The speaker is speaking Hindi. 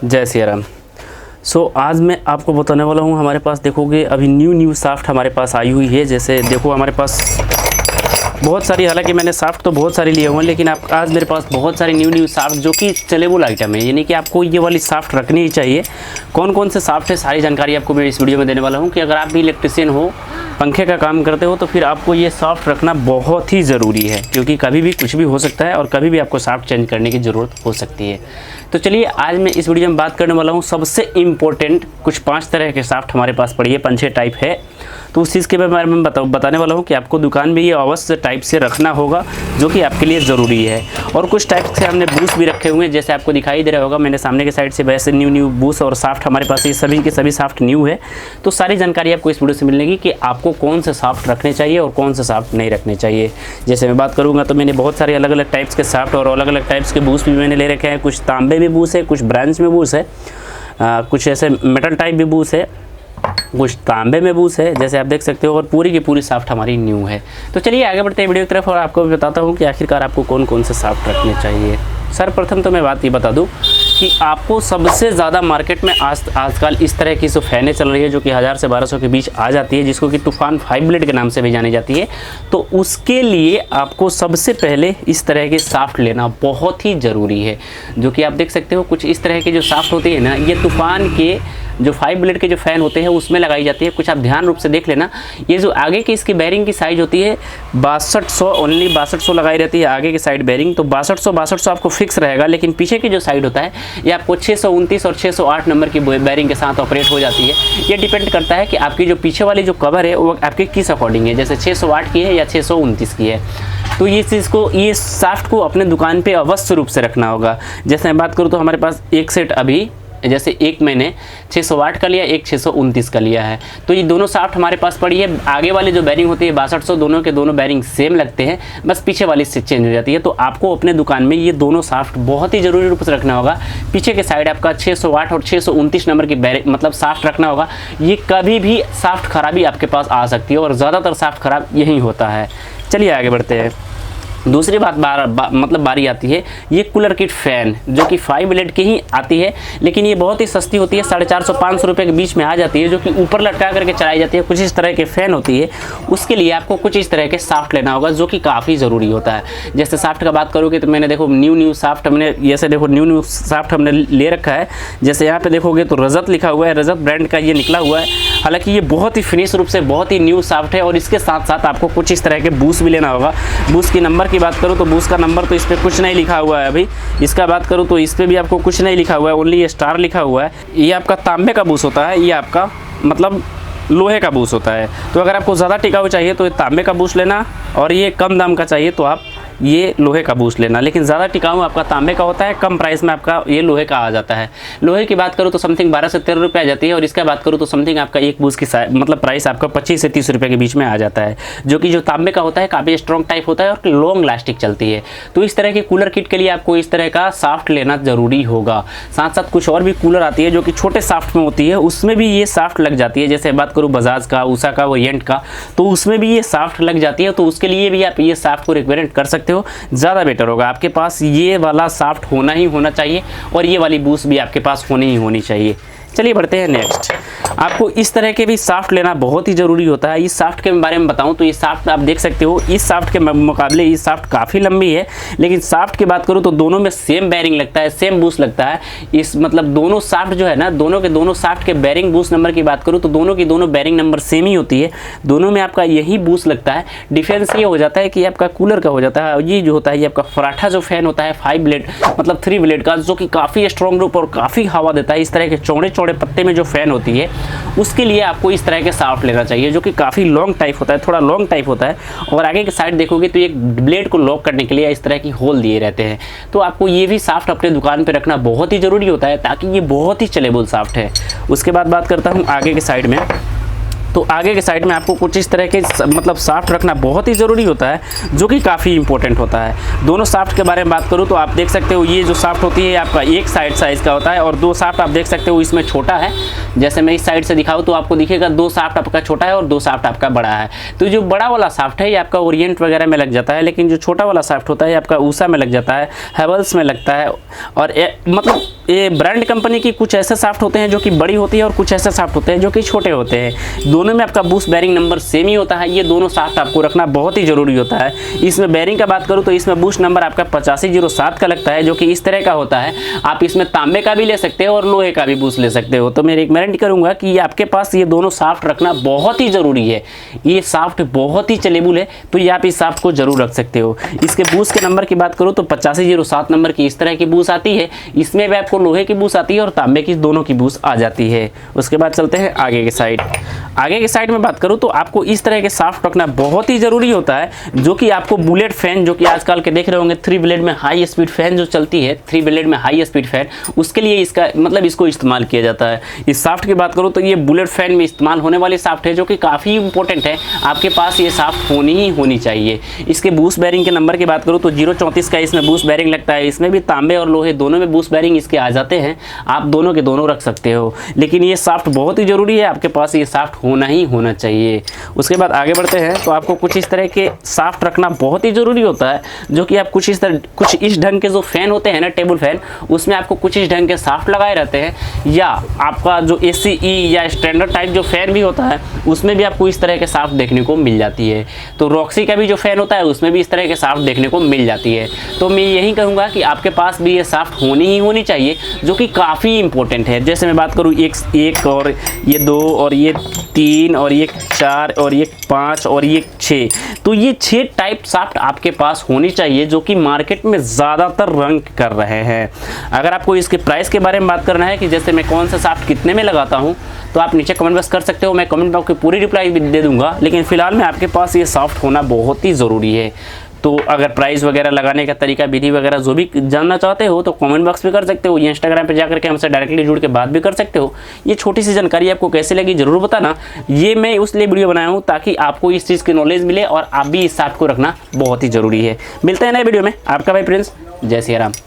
जय सिया राम। आज मैं आपको बताने वाला हूँ, हमारे पास देखोगे अभी न्यू साफ्ट हमारे पास आई हुई है। जैसे देखो हमारे पास बहुत सारी, हालांकि मैंने साफ्ट तो बहुत सारी लिए हुए हैं, लेकिन आज मेरे पास बहुत सारी न्यू साफ्ट जो कि चलेबल आइटम है, यानी कि आपको ये वाली साफ्ट रखनी ही चाहिए। कौन कौन से साफ्ट है सारी जानकारी आपको मैं इस वीडियो में देने वाला हूँ कि अगर आप भी इलेक्ट्रिशियन हो, पंखे का काम करते हो, तो फिर आपको ये साफ्ट रखना बहुत ही ज़रूरी है, क्योंकि कभी भी कुछ भी हो सकता है और कभी भी आपको साफ्ट चेंज करने की ज़रूरत हो सकती है। तो चलिए आज मैं इस वीडियो में बात करने वाला हूँ सबसे इम्पोर्टेंट कुछ 5 तरह के साफ्ट हमारे पास पड़ी है, 5-6 टाइप है। तो उस चीज़ के बारे में बताने वाला हूँ कि आपको दुकान में ये अवश्य टाइप से रखना होगा, जो कि आपके लिए ज़रूरी है। और कुछ टाइप से हमने बूस भी रखे हुए हैं, जैसे आपको दिखाई दे रहा होगा मैंने सामने के साइड से, वैसे न्यू बूस और साफ्ट हमारे पास ये सभी के सभी साफ्ट न्यू है। तो सारी जानकारी आपको इस वीडियो से मिलेगी कि आपको कौन से साफ्ट रखने चाहिए और कौन से साफ्ट नहीं रखने चाहिए। जैसे मैं बात करूँगा तो मैंने बहुत सारे अलग अलग टाइप्स के साफ्ट और अलग अलग टाइप्स के बूस भी मैंने ले रखे हैं। कुछ तांबे में बूस है, कुछ ब्रांच में बूस है, कुछ ऐसे मेटल टाइप भी बूस है, कुछ तांबे में बूस है, जैसे आप देख सकते हो। और पूरी की पूरी साफ्ट हमारी न्यू है। तो चलिए आगे बढ़ते हैं वीडियो की तरफ और आपको भी बताता हूँ कि आखिरकार आपको कौन कौन से साफ्ट रखने चाहिए। सर्वप्रथम तो मैं बात ये बता दूं कि आपको सबसे ज़्यादा मार्केट में आजकल इस तरह की जो फैनें चल रही है, जो कि 1000 से 1200 के बीच आ जाती है, जिसको कि तूफान 5 ब्लेड के नाम से भी जानी जाती है। तो उसके लिए आपको सबसे पहले इस तरह के साफ्ट लेना बहुत ही ज़रूरी है, जो कि आप देख सकते हो। कुछ इस तरह के जो साफ्ट होती है ना, ये तूफान के जो 5 ब्लेड के जो फ़ैन होते हैं उसमें लगाई जाती है। कुछ आप ध्यान रूप से देख लेना, ये जो आगे की इसकी बैरिंग की साइज़ होती है 6200, ओनली 6200 लगाई रहती है आगे की साइड बैरिंग। तो 6200 आपको फिक्स रहेगा, लेकिन पीछे की जो साइड होता है ये आपको 629 और 608 नंबर की बैरिंग के साथ ऑपरेट हो जाती है। ये डिपेंड करता है कि आपकी जो पीछे वाली जो कवर है वो आपके किस अकॉर्डिंग है, जैसे 608 की है या 629 की है। तो ये चीज़ को, ये साफ्ट को अपने दुकान पे अवश्य रूप से रखना होगा। जैसे मैं बात करूँ तो हमारे पास एक सेट अभी, जैसे एक मैंने 608 का लिया, एक 629 का लिया है। तो ये दोनों साफ्ट हमारे पास पड़ी है। आगे वाली जो बैरिंग होती है 6200, दोनों के दोनों बैरिंग सेम लगते हैं, बस पीछे वाली से चेंज हो जाती है। तो आपको अपने दुकान में ये दोनों साफ्ट बहुत ही ज़रूरी रूप से रखना होगा। पीछे के साइड आपका 608 और 629 नंबर की बैरिंग मतलब साफ्ट रखना होगा। ये कभी भी साफ्ट खराबी आपके पास आ सकती है और ज़्यादातर साफ्ट खराब यही होता है। चलिए आगे बढ़ते हैं। दूसरी बात मतलब बारी आती है ये कूलर किट फ़ैन, जो कि 5 ब्लेड की ही आती है, लेकिन ये बहुत ही सस्ती होती है, 450-500 रुपये के बीच में आ जाती है, जो कि ऊपर लटका करके चलाई जाती है। कुछ इस तरह के फ़ैन होती है, उसके लिए आपको कुछ इस तरह के साफ्ट लेना होगा, जो कि काफ़ी ज़रूरी होता है। जैसे साफ्ट का बात करोगे तो मैंने देखो न्यू साफ्ट हमने, जैसे देखो न्यू साफ्ट हमने ले रखा है। जैसे यहाँ पर देखोगे तो रजत लिखा हुआ है, रजत ब्रांड का ये निकला हुआ है। हालाँकि ये बहुत ही फिनिश रूप से बहुत ही न्यू साफ्ट है। और इसके साथ साथ आपको कुछ इस तरह के बूस भी लेना होगा। बूस की नंबर की बात करूँ तो बूस का नंबर तो इस पर कुछ नहीं लिखा हुआ है। अभी इसका बात करूँ तो इस पर भी आपको कुछ नहीं लिखा हुआ है, ओनली ये स्टार लिखा हुआ है। ये आपका तांबे का बूस होता है, ये आपका मतलब लोहे का बूस होता है। तो अगर आपको ज़्यादा टिकाऊ चाहिए तो ये तांबे का बूस लेना, और ये कम दाम का चाहिए तो आप ये लोहे का बूस लेना। लेकिन ज़्यादा टिकाऊ आपका तांबे का होता है, कम प्राइस में आपका ये लोहे का आ जाता है। लोहे की बात करूँ तो समथिंग 12 से 13 रुपये आ जाती है, और इसका बात करूँ तो समथिंग आपका एक बूस की मतलब प्राइस आपका 25 से 30 रुपये के बीच में आ जाता है। जो कि जो तांबे का होता है काफ़ी स्ट्रॉन्ग टाइप होता है और लॉन्ग लास्टिक चलती है। तो इस तरह के कूलर किट के लिए आपको इस तरह का साफ्ट लेना ज़रूरी होगा। साथ साथ कुछ और भी कूलर आती है जो कि छोटे साफ्ट में होती है, उसमें भी ये साफ्ट लग जाती है। जैसे बात करूँ बजाज का, उषा का, ओरिएंट का, तो उसमें भी ये साफ्ट लग जाती है। तो उसके लिए भी आप ये साफ्ट को रिकमेंड कर सकते हो, ज़्यादा बेटर होगा। आपके पास ये वाला साफ्ट होना ही होना चाहिए, और ये वाली बूस भी आपके पास होनी ही होनी चाहिए। चलिए बढ़ते हैं नेक्स्ट। आपको इस तरह के भी साफ्ट लेना बहुत ही ज़रूरी होता है। इस साफ्ट के बारे में बताऊं तो ये साफ्ट आप देख सकते हो, इस साफ्ट के मुकाबले ये साफ्ट काफ़ी लंबी है। लेकिन साफ्ट की बात करूं तो दोनों में सेम बैरिंग लगता है, सेम बूस लगता है। इस मतलब दोनों साफ्ट जो है ना, दोनों के दोनों साफ्ट के बैरिंग बूस नंबर की बात करूँ तो दोनों की दोनों बैरिंग नंबर सेम ही होती है। दोनों में आपका यही बूस लगता है। डिफरेंस ये हो जाता है कि आपका कूलर का हो जाता है, ये जो होता है ये आपका फराठा जो फैन होता है 5 ब्लेड मतलब 3 ब्लेड का, जो कि काफ़ी स्ट्रॉन्ग रूप और काफ़ी हवा देता है। इस तरह के चौड़े चौड़े पत्ते में जो फैन होती है उसके लिए आपको इस तरह के साफ्ट लेना चाहिए, जो कि काफ़ी लॉन्ग टाइप होता है, थोड़ा लॉन्ग टाइप होता है। और आगे की साइड देखोगे तो एक ब्लेड को लॉक करने के लिए इस तरह की होल दिए रहते हैं। तो आपको ये भी साफ्ट अपने दुकान पे रखना बहुत ही ज़रूरी होता है, ताकि ये बहुत ही चलेबल साफ्ट है। उसके बाद बात करता हूँ आगे के साइड में। तो आगे के साइड में आपको कुछ इस तरह के मतलब साफ्ट रखना बहुत ही ज़रूरी होता है, जो कि काफ़ी इंपॉर्टेंट होता है। दोनों साफ्ट के बारे में बात करूँ तो आप देख सकते हो ये जो साफ्ट होती है आपका एक साइड साइज़ का होता है, और दो साफ्ट आप देख सकते हो इसमें छोटा है। जैसे मैं इस साइड से दिखाऊँ तो आपको दिखेगा 2 साफ्ट आपका छोटा है और 2 साफ्ट आपका बड़ा है। तो जो बड़ा वाला साफ्ट है ये आपका ओरिएंट वगैरह में लग जाता है, लेकिन जो छोटा वाला साफ्ट होता है आपका उषा में लग जाता है, हैवेल्स में लगता है, और मतलब ये ब्रांड कंपनी की कुछ ऐसे साफ्ट होते हैं जो कि बड़ी होती है और कुछ ऐसे साफ्ट होते हैं जो कि छोटे होते हैं। दोनों में आपका बूस्ट बैरिंग नंबर सेम ही होता है। ये दोनों साफ्ट आपको रखना बहुत ही ज़रूरी होता है। इसमें बैरिंग का बात करूँ तो इसमें बूस्ट नंबर आपका 8507 का लगता है, जो कि इस तरह का होता है। आप इसमें तांबे का भी ले सकते हो और लोहे का भी बूस्ट ले सकते हो। तो मैं रिकमेंड करूँगा कि ये आपके पास ये दोनों साफ्ट रखना बहुत ही ज़रूरी है। ये साफ्ट बहुत ही चलेबल है, तो ये आप इस साफ्ट को जरूर रख सकते हो। इसके बूस्ट के नंबर की बात करूँ तो 8507 नंबर की इस तरह की बूस्ट आती है। इसमें भी आपको लोहे की बूस्ट आती है और तांबे की, दोनों की बूस्ट आ जाती है। उसके बाद चलते हैं आगे के साइड। आगे के साइड में बात करूं तो आपको इस तरह के साफ्ट रखना बहुत ही ज़रूरी होता है, जो कि आपको बुलेट फैन, जो कि आजकल के देख रहे होंगे 3 ब्लेड में हाई स्पीड फैन जो चलती है, 3 ब्लेड में हाई स्पीड फैन, उसके लिए इसका मतलब इसको इस्तेमाल किया जाता है। इस साफ्ट की बात करूँ तो ये बुलेट फैन में इस्तेमाल होने वाली साफ्ट है, जो कि काफ़ी इंपॉर्टेंट है। आपके पास ये साफ्ट होनी ही होनी चाहिए। इसके बूस्ट बैरिंग के नंबर की बात करूँ तो 034 का इसमें बूस्ट बैरिंग लगता है। इसमें भी तांबे और लोहे दोनों में बूस्ट बैरिंग इसके आ जाते हैं। आप दोनों के दोनों रख सकते हो, लेकिन ये साफ्ट बहुत ही ज़रूरी है। आपके पास ये साफ्ट होना ही होना चाहिए। उसके बाद आगे बढ़ते हैं तो आपको कुछ इस तरह के साफ्ट रखना बहुत ही ज़रूरी होता है, जो कि आप कुछ इस ढंग के जो फैन होते हैं ना, टेबल फैन, उसमें आपको कुछ इस ढंग के साफ्ट लगाए रहते हैं। या आपका जो ACE या स्टैंडर्ड टाइप जो फैन भी होता है, उसमें भी आपको इस तरह के साफ्ट देखने को मिल जाती है। तो रॉक्सी का भी जो फैन होता है उसमें भी इस तरह के साफ्ट देखने को मिल जाती है। तो मैं यही कहूँगा कि आपके पास भी ये साफ्ट होनी ही होनी चाहिए, जो कि काफ़ी इंपॉर्टेंट है। जैसे मैं बात करूँ एक और ये 2 और ये 3 और ये 4 और ये 5 और ये 6, तो ये 6 टाइप साफ्ट आपके पास होनी चाहिए, जो कि मार्केट में ज़्यादातर रंग कर रहे हैं। अगर आपको इसके प्राइस के बारे में बात करना है कि जैसे मैं कौन सा साफ्ट कितने में लगाता हूँ, तो आप नीचे कमेंट बॉक्स कर सकते हो। मैं कमेंट बॉक्स की पूरी रिप्लाई भी दे दूंगा, लेकिन फिलहाल में आपके पास ये साफ्ट होना बहुत ही ज़रूरी है। तो अगर प्राइस वगैरह लगाने का तरीका, विधि वगैरह जो भी जानना चाहते हो तो कमेंट बॉक्स पे कर सकते हो। ये इंस्टाग्राम पे जाकर के हमसे डायरेक्टली जुड़ के बात भी कर सकते हो। ये छोटी सी जानकारी आपको कैसे लगी ज़रूर बताना। ये मैं उसलिए वीडियो बनाया हूँ ताकि आपको इस चीज़ की नॉलेज मिले और आप भी इस साफ्ट को रखना बहुत ही ज़रूरी है। मिलते हैं नए वीडियो में। आपका भाई प्रिंस, जय सिया राम।